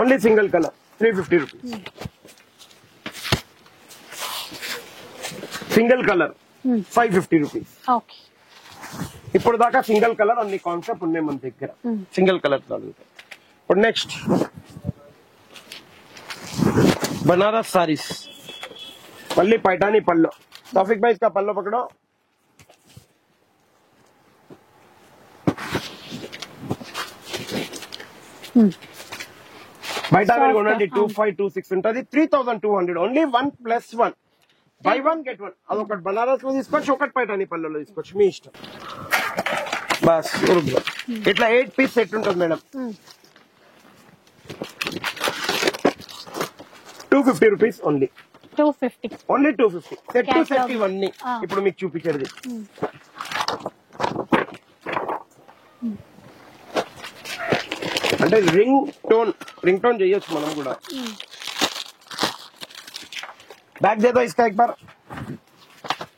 Only single colour 350 rupees. Single colour 550 rupees. Okay, ఇప్పుడు దాకా సింగిల్ కలర్ అన్ని concept ఉన్నాయి మన దగ్గర. సింగిల్ కలర్ అడుగుతాయి. ఇప్పుడు నెక్స్ట్ బనారస్ సారీస్, మళ్ళీ पैठानी पल्लो. तौफिक भाई इसका पल्लो पकड़ो. బయట మీరు కొనండి 2526 ఉంటుంది. 3200 ఓన్లీ 1+1. Buy 1 get 1. అదొకటి బనారస్ లో తీసుకోవచ్చు, ఒకటి పైఠానీ పళ్ళలో తీసుకోవచ్చు, మీ ఇష్టం. బస్ ఇట్లా 8 పీస్ సెట్ ఉంటుంది madam. 250 rupees only. 250 only 250. Set to set ఇవన్నీ ఇప్పుడు మీకు చూపించేది. అంటే రింగ్ टोन చేయొచ్చు మనం కూడా. బ్యాగ్ దే దో ఇస్కా एक बार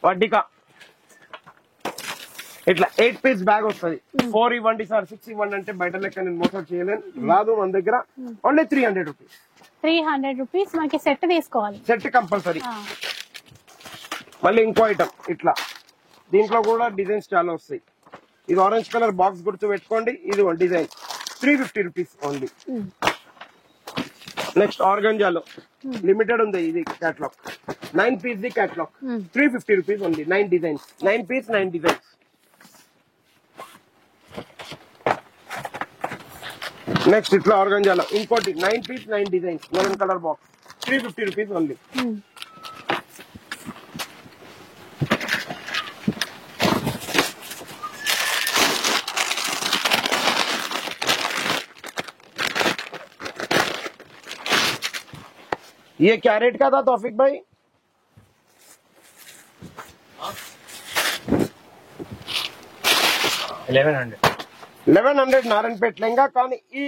వాటికా. ఇట్లా 8 పీస్ బ్యాగ్ వస్తుంది. 4 ఇవ్వండి సార్ 6 ఇవ్వండి అంటే బయట లెక్క నేను మోసం చేయలేను, రాదు మన దగ్గర. Only 300 rupees. 300 రూపీస్ మనకి సెట్ తీసుకోవాలి, సెట్ కంపల్సరీ. మళ్ళీ ఇంకో ఐటమ్ ఇట్లా, దీంట్లో కూడా డిజైన్స్ చాలా వస్తాయి. ఇది ఆరెంజ్ కలర్ బాక్స్ గుర్తు పెట్టుకోండి. ఇది డిజైన్ 350 రూపీస్ ఓన్లీ. నెక్స్ట్ ఆర్గంజాలో లిమిటెడ్ ఉంది ఇది క్యాటలాగ్. 9 పీస్ ది catalogue 350 rupees only. 9 designs, 9 piece 9 designs. Next ఇట్లా ఆర్గంజాలో ఇంకోటి 9 piece 9 designs, maroon colour box 350 rupees only. ये क्या रेट का था तौफिक भाई? 1100 నారాయణపేట లెంగా. కానీ ఈ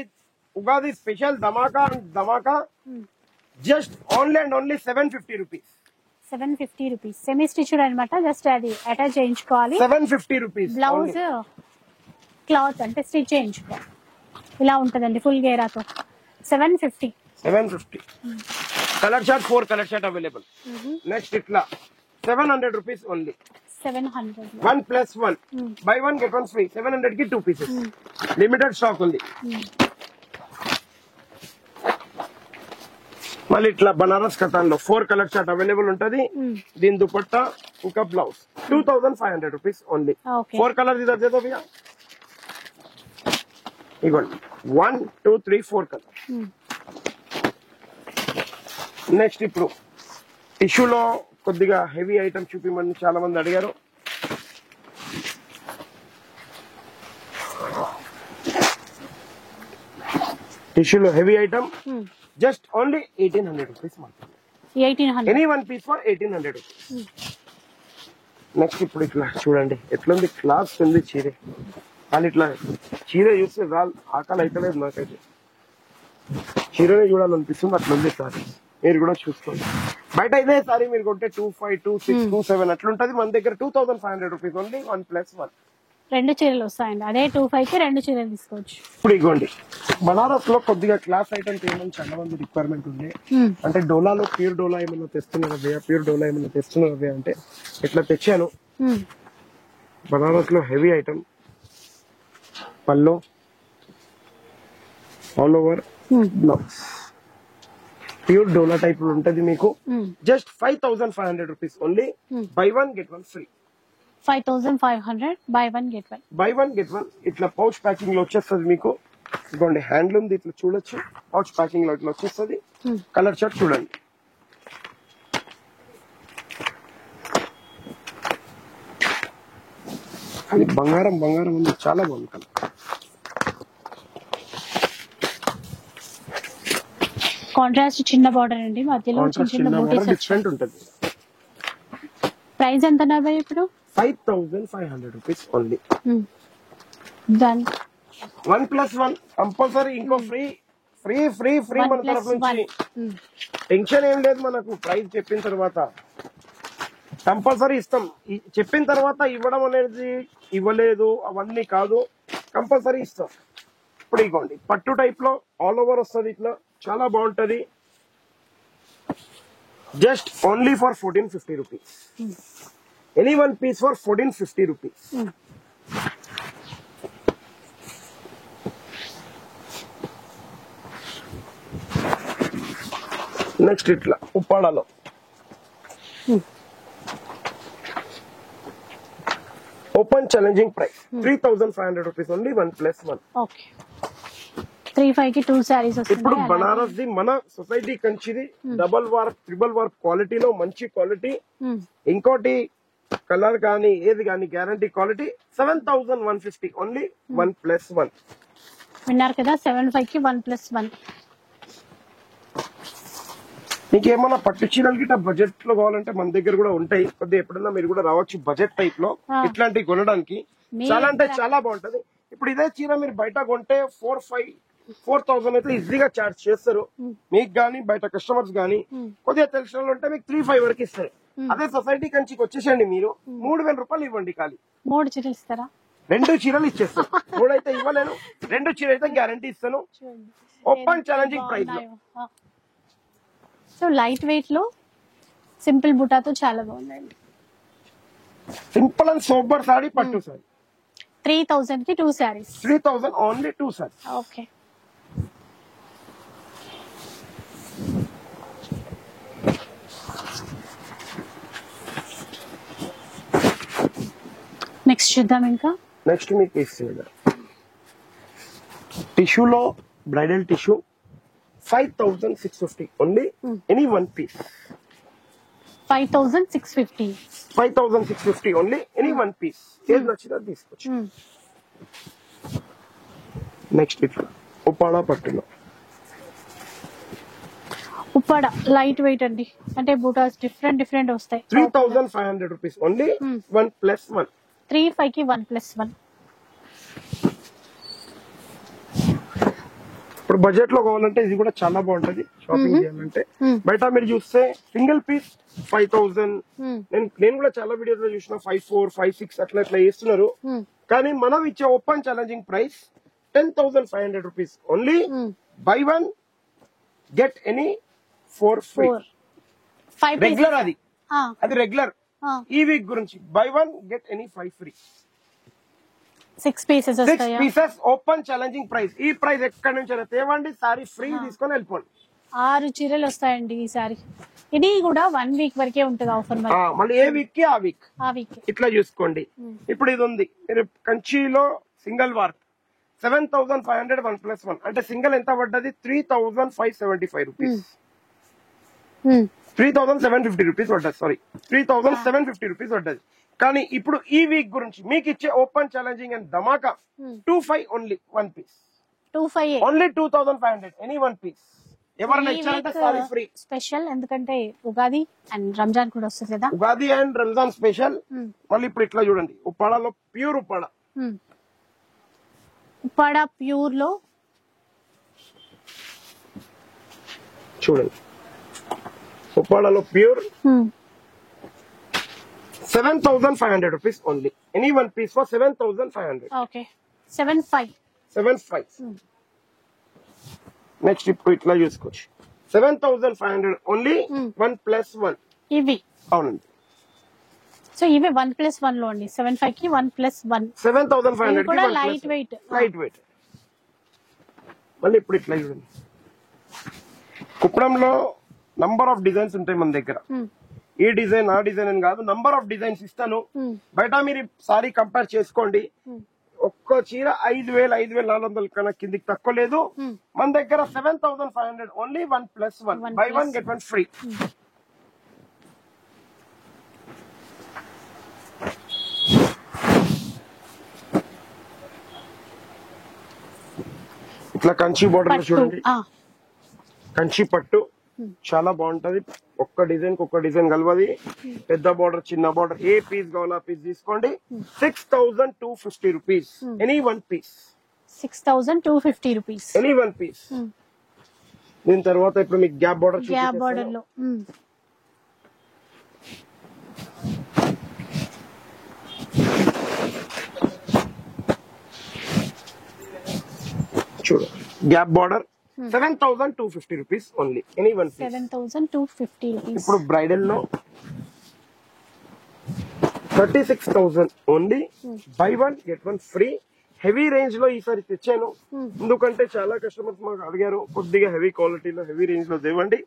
ఉగాది స్పెషల్ ధమాకా just only and only 750 rupees. 750 rupees semi stitched అనమాట. జస్ట్ అది అటాచ్ చేయించుకోవాలి. 750 రూపీస్. బ్లౌజ్ క్లాత్ అంటే స్టిచ్ చేయించుకోవాలి. ఇలా ఉంటదండి ఫుల్ గేరాతో. 750. Colour short 4 colour short available. Next ఇట్లా 700 rupees only. 700 1+1 buy 1 get 1 free. 700 కి 2 పీసెస్. లిమిటెడ్ స్టాక్ ఉంది. మళ్ళీ ఇట్లా బనారస్ కథాన్ లో 4 కలర్ షార్ట్ అవైలబుల్ ఉంటది. దీని దుపట్టా ఇంకా బ్లౌజ్ 2500 రూపీస్ ఓన్లీ. 4 కలర్ ఇదర్ దే దో భయ్యా. ఇగోండి 1 2 3 4 కలర్. నెక్స్ట్ ఇప్పుడు టిష్యూలో కొద్దిగా హెవీ ఐటమ్ చూపిమని చాలా మంది అడిగారు. టిష్యూలో heavy item just only 1800 rupees మాత్రమే. 1800. Any one piece for 1800 rupees. Next ఇప్పుడు ఇట్లా చూడండి ఎట్లుంది, క్లాస్ ఉంది చీర. కానీ ఇట్లా చీర చూస్తే ఆకలి అయితలేదు నాకైతే. చీరనే చూడాలనిపిస్తుంది. అట్లుంది సార్, మీరు కూడా చూసుకోండి. బయట ఇదే సారీ మీరు కొంటే 2500, 2600, 2700 అట్లుంటది. మన దగ్గర 2500 రూపీస్ ఓన్లీ. 1+1 2 చీరలు వస్తాయండి. అదే 25 కి 2 చీరలు తీసుకోవచ్చు. ఇప్పుడు ఇగోండి బనారస్ లో కొద్దిగా క్లాస్ ఐటమ్స్ ఏమని చాలా మంది రిక్వైర్మెంట్ ఉంది. అంటే డోలాలో ప్యూర్ డోలా ఏమన్నా తెస్తున్నారా అంటే ఇట్లా తెచ్చాను. బనారస్ లో హెవీ ఐటమ్ పల్లో ఆల్ ఓవర్ బ్లౌజ్ ప్యూర్ డోలా టైప్ ఉంటది మీకు. Just 5500 rupees only. Buy 1 get 1 free. 5500 by 1 get 1. By 1 get 1. ఇట్లా పౌచ్ ప్యాకింగ్ లో వచ్చేస్తుంది మీకు. ఇదిగోండి హ్యాండ్లూమ్ ఇట్లా చూడొచ్చు. పౌచ్ ప్యాకింగ్ లో ఇట్లా వచ్చేస్తుంది. కలర్ షర్ట్ చూడండి. అది బంగారం ఉంది, చాలా బాగుంది కలర్. కాంట్రాస్ట్ చిన్న బార్డర్ అండి, మధ్యలో చిన్న బూటీస్ డిఫరెంట్ ఉంటది. ప్రైస్ ఎంత భయ్ ఇప్పుడు? 5500 రూపీస్ ఓన్లీ. డన్. 1+1 కంపల్సరీ. ఇంకో ఫ్రీ మన తరఫు నుంచి. టెన్షన్ ఏం లేదు మనకు. ప్రైస్ చెప్పిన తర్వాత కంపల్సరీ ఇస్తాం. చెప్పిన తర్వాత ఇవ్వడం అనేది ఇవ్వలేదు అవన్నీ కాదు, కంపల్సరీ ఇస్తాం. ఇప్పుడు ఇగోండి పట్టు టైప్ లో ఆల్ ఓవర్ వస్తుంది. ఇట్లా చాలా బాగుంటది. Just only for 1450 rupees. Any one piece for 1450 rupees. Next ఇట్లా ఉప్పాడలో open challenging price 3500 rupees only. 1+1. Okay 35 కి 2 సారీస్ వస్తాయి. ఇప్పుడు బనారస్ ది మన సొసైటీ కంచిది డబల్ వార్ప్ ట్రిపుల్ వార్ప్ క్వాలిటీలో మంచి క్వాలిటీ. ఇంకోటి కలర్ కానీ ఏది కానీ గ్యారంటీ క్వాలిటీ. 7150 ఓన్లీ. 1+1. విన్నారు కదా, 75 కి 1+1. మీకు ఏమన్నా పట్టు చీరలు గిట్ట బడ్జెట్ లో కావాలంటే మన దగ్గర కూడా ఉంటాయి. కొద్దిగా ఎప్పుడన్నా మీరు కూడా రావచ్చు బడ్జెట్ టైప్ లో ఇట్లాంటివి కొనడానికి. చాలా అంటే చాలా బాగుంటది. ఇప్పుడు ఇదే చీర మీరు బయట కొంటే 4,000 అయితే ఈజీగా చార్జ్ చేస్తారు మీకు గానీ బయట కస్టమర్స్ గానీ. కొద్దిగా తెలిసిన వాళ్ళు ఉంటే మీకు 3,500 వరకు ఇస్తారు. అదే సొసైటీ కంచికి వచ్చేసండి మీరు 3,000 రూపాయలు ఇవ్వండి ఖాళీ. 3 చీరలు ఇస్తారా? 2 చీరలు ఇచ్చేస్తాను. 3 అయితే ఇవ్వలేను, 2 చీర అయితే గ్యారంటీ ఇస్తాను. ఓపెన్ ఛాలెంజింగ్ ప్రైస్ లో. సో లైట్ వెయిట్ లో సింపుల్ బుటాతో చాలా బాగుందండి. సింపుల్ అండ్ సోబర్ సారీ పట్టు సారీ. 3000 కి 2 saris. 3000 only 2 saris. Okay. Next చూద్దాం ఇంకా. నెక్స్ట్ మీకు ఇస్తుంది టిష్యూలో bridal tissue 5650 only any one piece. 5650. 5650 only any one piece. ఏది నచ్చినా తీసుకోవచ్చు. నెక్స్ట్ ఇట్లా ఉప్పాడ పట్టులో ఉప్పాడ లైట్ వెయిట్ అండి, అంటే బూటాస్ డిఫరెంట్ వస్తాయి. 3500 రూపీస్ ఓన్లీ 1+1. 35 కి 1+1. ఇప్పుడు బడ్జెట్ లో కావాలంటే ఇది కూడా చాలా బాగుంటది షాపింగ్ చేయాలంటే. బయట మీరు చూస్తే సింగిల్ పీస్ 5000. నేను కూడా చాలా వీడియోస్ లో చూసిన 54, 56 అట్లా వేస్తున్నారు. కానీ మనం ఇచ్చే open challenging price 10,500 rupees only. Buy 1 get any 4 free. Regular అది రెగ్యులర్. ఈ వీక్ గురించి by 1 get any 5 free. 6 pieces 6 వస్తాయా? Pieces open challenging price. ఈ ప్రైస్ ఎక్కడి నుంచి అయినా తేవండి, సారీ ఫ్రీ తీసుకొని వెళ్ళిపోండి. 6 చీరలు వస్తాయండి ఈ సారీ. ఇది కూడా 1 వీక్ వరకే ఉంటుంది ఆఫర్. మళ్ళీ ఏ వీక్ కి ఆ వీక్ ఇట్లా చూసుకోండి. ఇప్పుడు ఇది ఉంది మీరు కంచిలో సింగిల్ వార్క్ 7500 1+1 అంటే సింగిల్ ఎంత పడ్డది? 3575 రూపీస్. 3750 రూపీస్ పడ్డది. సారీ 3750 రూపీస్ పడ్డది. కానీ ఇప్పుడు ఈ వీక్ గురించి మీకు ఇచ్చే ఓపెన్ ఛాలెంజింగ్ అండ్ ధమాకా 25 only 1 piece. 25 only 2500 any 1 piece. ఎవరైనా ఇచ్చారంటే సారీ ఫ్రీ. స్పెషల్ ఎందుకంటే ఉగాది అండ్ రంజాన్ కూడా వస్తుంది కదా. Ugadi and Ramzan special. మళ్ళీ ఇప్పుడు ఇట్లా చూడండి ఉప్పాడలో ప్యూర్ ఉప్పాడ. ఉప్పాడ ప్యూర్ లో చూడండి ఉప్పాడలో pure 7500 rupees only any 1 piece for 7500. Okay 75. Next ఇప్పుడు ఇట్లా చూసుకోవచ్చు 7500 ఓన్లీ 1+1. ఇవి అవునండి. సో ఇవి 1+1 లో అండి. 75 కి 1+1. 7500 కూడా లైట్ వెయిట్. మళ్ళీ ఇప్పుడు ఇట్లా చూడండి కుప్పడంలో నంబర్ ఆఫ్ డిజైన్స్ ఉంటాయి మన దగ్గర. ఈ డిజైన్ ఆ డిజైన్ అని కాదు, నంబర్ ఆఫ్ డిజైన్స్ ఇస్తాను. బయట మీరు సారీ కంపేర్ చేసుకోండి. ఒక్క చీర 5,400 కన్నా కిందికి తక్కువ లేదు. మన దగ్గర 7500 ఓన్లీ 1+1. Buy 1 get 1 free. ఇట్లా కంచి బోర్డర్ చూడండి. కంచి పట్టు చాలా బాగుంటది. ఒక్క డిజైన్ ఒక్క డిజైన్ కలవది. పెద్ద బార్డర్ చిన్న బార్డర్ ఏ పీస్ కావాలో ఆ పీస్ తీసుకోండి. 6250 rupees any 1 piece. 6250 rupees any 1 piece. దీని తర్వాత ఇప్పుడు మీకు గ్యాప్ బార్డర్ లో చూడు gap border 7250 rupees only any 1 piece. 7250 rupees. ఇప్పుడు బ్రైడల్ లో 36,000 only buy 1 get 1 free. Heavy range లో ఈసారి తెచ్చాను ఎందుకంటే చాలా కస్టమర్స్ మాకు అడిగారు కొద్దిగా హెవీ క్వాలిటీలో హెవీ రేంజ్ లో దేవండి.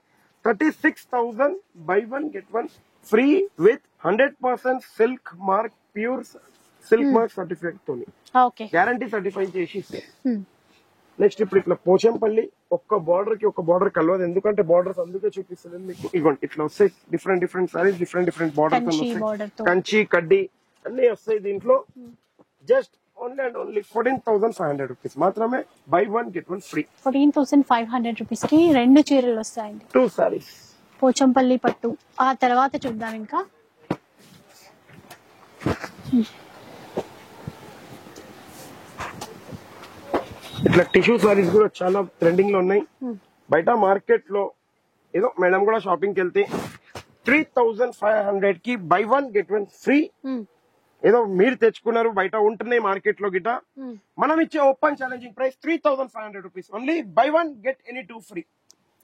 36,000 by 1 get 1 free with 100% silk mark pure silk mark certificate తోని గ్యారంటీ సర్టిఫై చేసి ఇస్తారు. నెక్స్ట్ ఇప్పుడు ఇట్లా పోచంపల్లి ఒక్క బార్డర్ కి ఒక బార్డర్ కలవదు ఎందుకంటే బార్డర్స్ అందుకే చూపిస్తుంది మీకు. ఇగోండి ఇట్లా వస్తాయి different saris different border Kanchi కడ్డీ అన్ని వస్తాయి దీంట్లో. Just only and only 14,500 rupees మాత్రమే. Buy 1 get 1 free. 14,500 రూపీస్ కి 2 చీరలు వస్తాయండి. 2 సారీస్ పోచంపల్లి పట్టు. ఆ తర్వాత చూద్దాం ఇంకా. ఇట్లా టిష్యూ సారీస్ కూడా చాలా ట్రెండింగ్ లో ఉన్నాయి. బయట మార్కెట్ లో ఏదో మేడం కూడా షాపింగ్ కి వెళ్తే 3,500 కి బై 1 గెట్ 1 ఫ్రీ. ఏదో మీరు తెచ్చుకున్నారు బయట ఉంటున్నాయి మార్కెట్ లో గిట. మనం ఇచ్చే open challenging price 3,500 rupees only. Buy 1 get any 2 free.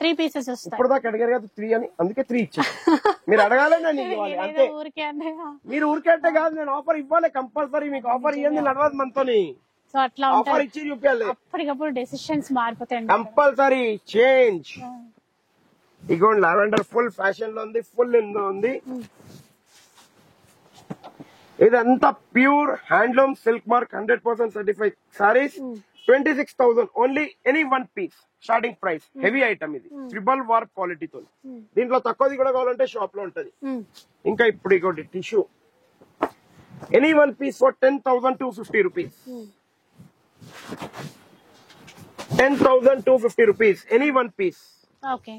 3 pieces వస్తాయి. ఇప్పుడు దాకా అడిగారు కదా 3 అని, అందుకే 3 ఇచ్చాను. మీరు అడగాలి నేను ఇవ్వాలి అంతే. ఊరికే అంటే మీరు ఊరికంటే కాదు, నేను ఆఫర్ ఇవ్వాలి కంపల్సరీ. మీకు ఆఫర్ ఇవ్వండి నడవదు మనతోని. సో అట్లా ఆఫర్ ఇచ్చి చూపించాలి. అప్పటికప్పుడు డెసిషన్స్ మారిపోతాయి. Compulsory change. ఇగోండి లావెండర్ ఫుల్ ఫ్యాషన్ లో ఉంది, ఫుల్ ఇందులో ఉంది. ఇదంతా pure handloom silk mark 100% certified sarees. 26,000 only. Any 1 piece starting price. Heavy item ఇది, ట్రిబల్ వార్ క్వాలిటీతో. దీంట్లో తక్కువది కూడా కావాలంటే షాప్ లో ఉంటది. ఇంకా ఇప్పుడు ఇగోటి tissue. Any 1 piece for 10,250 rupees. 10,250 rupees any 1 piece. Okay,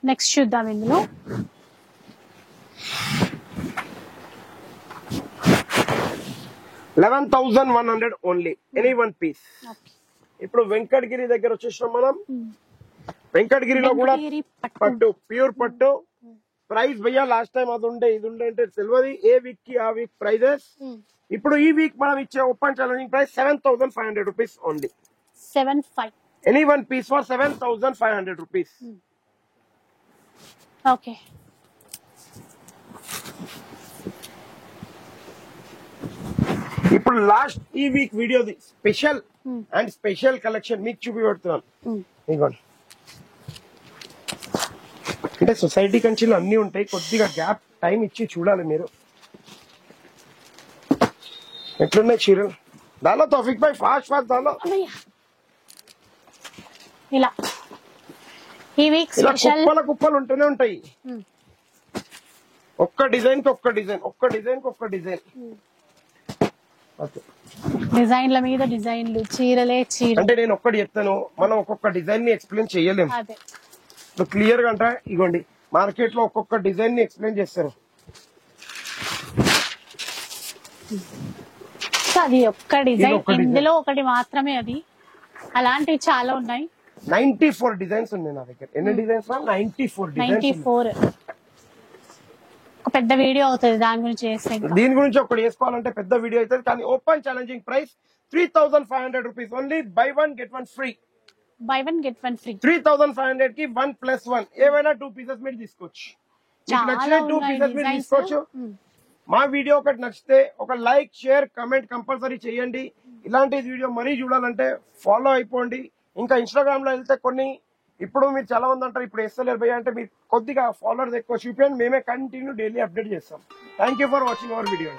next చూద్దాం. ఇందులో 11,100 ఓన్లీ. Any 1 piece. ఇప్పుడు వెంకటగిరి దగ్గర వచ్చేసినాం మనం. వెంకటగిరిలో కూడా పట్టు, ప్యూర్ పట్టు. ప్రైస్ భయ్యా లాస్ట్ టైం అది ఉండే ఇది ఉండే అంటే తెలియదు. ఏ వీక్ కి ఆ వీక్ ప్రైజెస్. ఇప్పుడు ఈ వీక్ మనం ఇచ్చే open challenging price 7,500 rupees only. 7,500. Any 1 piece for 7,500 rupees. Okay, ఇప్పుడు లాస్ట్ ఈ వీక్ వీడియోది స్పెషల్ అండ్ స్పెషల్ కలెక్షన్ మీకు చూపిపెడుతున్నాను. ఇదిగోండి. అంటే సొసైటీ కంచెలు అన్ని ఉంటాయి, కొద్దిగా గ్యాప్ టైం ఇచ్చి చూడాలి మీరు. ఎట్లున్నాయి చీరలు? దాలో తౌఫిక్ భాయ్ ఫాస్ట్ దాలో ఇలా ఈ వీక్ ఇలా స్పెషల్ కుప్పల కుప్పలు ఉంటూనే ఉంటాయి. ఒక్క డిజైన్ కి ఒక్క డిజైన్, ఒక్క డిజైన్ కి ఒక్క డిజైన్. డిజైన్ల మీద డిజైన్లు, చీరలే చీర. అంటే నేను ఒక్కటి చెప్తాను, మనం ఒక్కొక్క డిజైన్ ని ఎక్స్ప్లెయిన్ చేయలేము. అదే క్లియర్ గా అంటే ఇగోండి మార్కెట్ లో ఒక్కొక్క డిజైన్ ని ఎక్స్ప్లెయిన్ చేస్తారు. అది ఒక్క డిజైన్, ఇందులో ఒకటి మాత్రమే అది. అలాంటివి చాలా ఉన్నాయి. 94 డిజైన్స్ ఉన్నాయి నా దగ్గర. ఎన్ని డిజైన్స్? 94 డిజైన్స్. 94. ఒక పెద్ద వీడియో అవుతుంది దాని గురించి చేస్తే. దీని గురించి ఒకటి వేసుకోవాలంటే పెద్ద వీడియో అవుతుంది. కానీ open challenging price 3,500 rupees only. Buy 1 get 1 free. Buy 1 get 1 free. 3,500 కి 1+1 ఏవైనా 2 పీసెస్ మీరు తీసుకోవచ్చు. మీకు నచ్చిన 2 పీసెస్ మీరు తీసుకోవచ్చు. మా వీడియో ఒకటి నచ్చితే ఒక లైక్, షేర్, కమెంట్ కంపల్సరీ చేయండి. ఇలాంటి వీడియో మరీ చూడాలంటే ఫాలో అయిపోండి. ఇంకా ఇన్స్టాగ్రామ్ లో వెళ్తే కొన్ని ఇప్పుడు మీరు చాలా మంది అంటారు ఇప్పుడు వేస్తలేరు భయ్య అంటే మీరు కొద్దిగా ఫాలోవర్స్ ఎక్కువ చూపించండి. మేమే కంటిన్యూ డైలీ అప్డేట్ చేస్తాం. Thank you for watching our video.